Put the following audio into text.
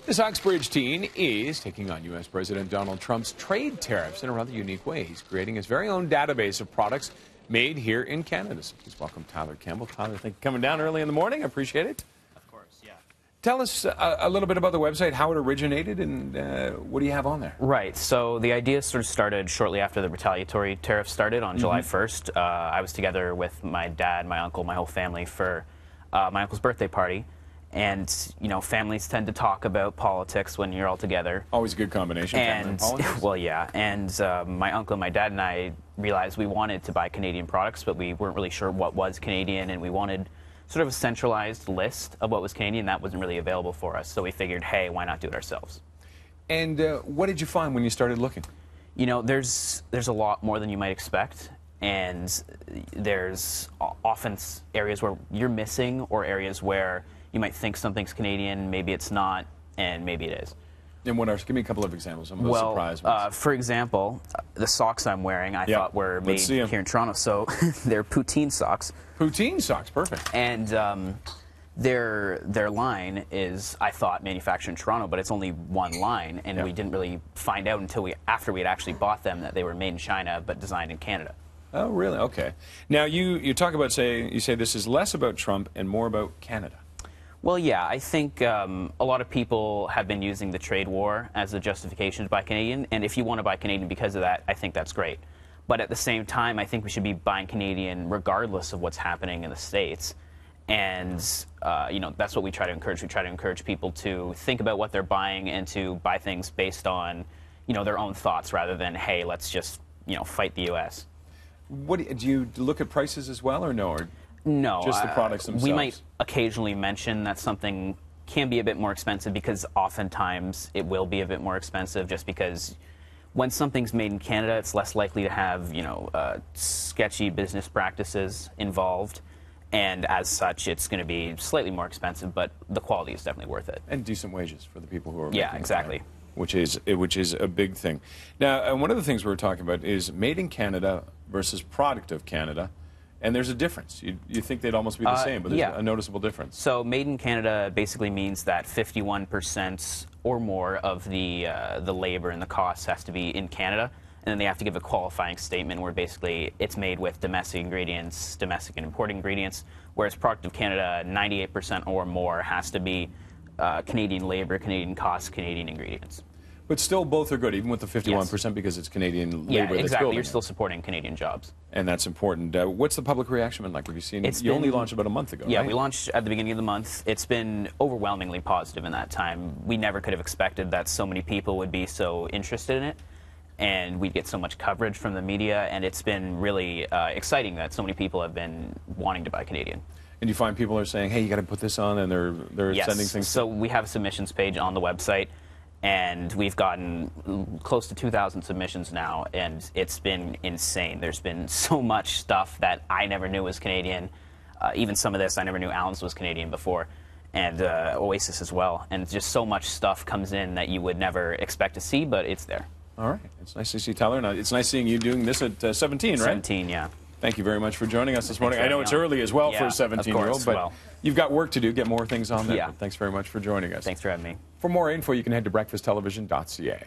This Uxbridge teen is taking on U.S. President Donald Trump's trade tariffs in a rather unique way. He's creating his very own database of products made here in Canada. So please welcome Tyler Campbell. Tyler, thank you for coming down early in the morning. I appreciate it. Of course, yeah. Tell us a little bit about the website, how it originated, and what do you have on there? Right. So the idea sort of started shortly after the retaliatory tariff started on July 1st. I was together with my dad, my uncle, my whole family for my uncle's birthday party. And, you know, families tend to talk about politics when you're all together. Always a good combination. And, well, yeah. And my uncle, my dad, and I realized we wanted to buy Canadian products, but we weren't really sure what was Canadian, and we wanted sort of a centralized list of what was Canadian. That wasn't really available for us, so we figured, hey, why not do it ourselves? And what did you find when you started looking? You know, there's a lot more than you might expect, and there's often areas where you're missing or areas where you might think something's Canadian, maybe it's not, and maybe it is. And what are, give me a couple of examples, some of those surprise ones. For example, the socks I'm wearing, I thought were made here in Toronto, so they're poutine socks. Poutine socks, perfect. And their line is, I thought, manufactured in Toronto, but it's only one line, and we didn't really find out until after we had actually bought them that they were made in China but designed in Canada. Oh, really? Okay. Now, you talk about, you say this is less about Trump and more about Canada. Well, yeah, I think a lot of people have been using the trade war as a justification to buy Canadian, and if you want to buy Canadian because of that, I think that's great. But at the same time, I think we should be buying Canadian regardless of what's happening in the States. And, you know, that's what we try to encourage. We try to encourage people to think about what they're buying and to buy things based on, you know, their own thoughts rather than, hey, let's just, you know, fight the U.S. What, do you look at prices as well, or no? Or no. Just the products themselves? We might occasionally mention that something can be a bit more expensive because oftentimes it will be a bit more expensive just because when something's made in Canada, it's less likely to have, you know, sketchy business practices involved. And as such, it's going to be slightly more expensive, but the quality is definitely worth it. And decent wages for the people who are making exactly. It, which is a big thing. Now, one of the things we were talking about is made in Canada versus product of Canada. And there's a difference. You think they'd almost be the same, but there's a noticeable difference. So made in Canada basically means that 51% or more of the labor and the costs has to be in Canada. And then they have to give a qualifying statement where basically it's made with domestic ingredients, domestic and imported ingredients, whereas product of Canada, 98% or more has to be Canadian labor, Canadian costs, Canadian ingredients. But still, both are good, even with the 51%, because it's Canadian labor that's exactly. building You're still supporting Canadian jobs. And that's important. What's the public reaction been like? Have you seen? You only launched about a month ago, Yeah, right? we launched at the beginning of the month. It's been overwhelmingly positive in that time. We never could have expected that so many people would be so interested in it, and we'd get so much coverage from the media, and it's been really exciting that so many people have been wanting to buy Canadian. And you find people are saying, hey, you got to put this on, and they're sending things? So we have a submissions page on the website, and we've gotten close to 2,000 submissions now, and it's been insane. There's been so much stuff that I never knew was Canadian. Even some of this, I never knew Allen's was Canadian before, and Oasis as well. And just so much stuff comes in that you would never expect to see, but it's there. All right. It's nice to see Tyler. Now, it's nice seeing you doing this at 17, right? 17, yeah. Thank you very much for joining us this morning. I know it's early as well for a 17-year-old, but you've got work to do, get more things on there. Yeah. Thanks very much for joining us. Thanks for having me. For more info, you can head to breakfasttelevision.ca.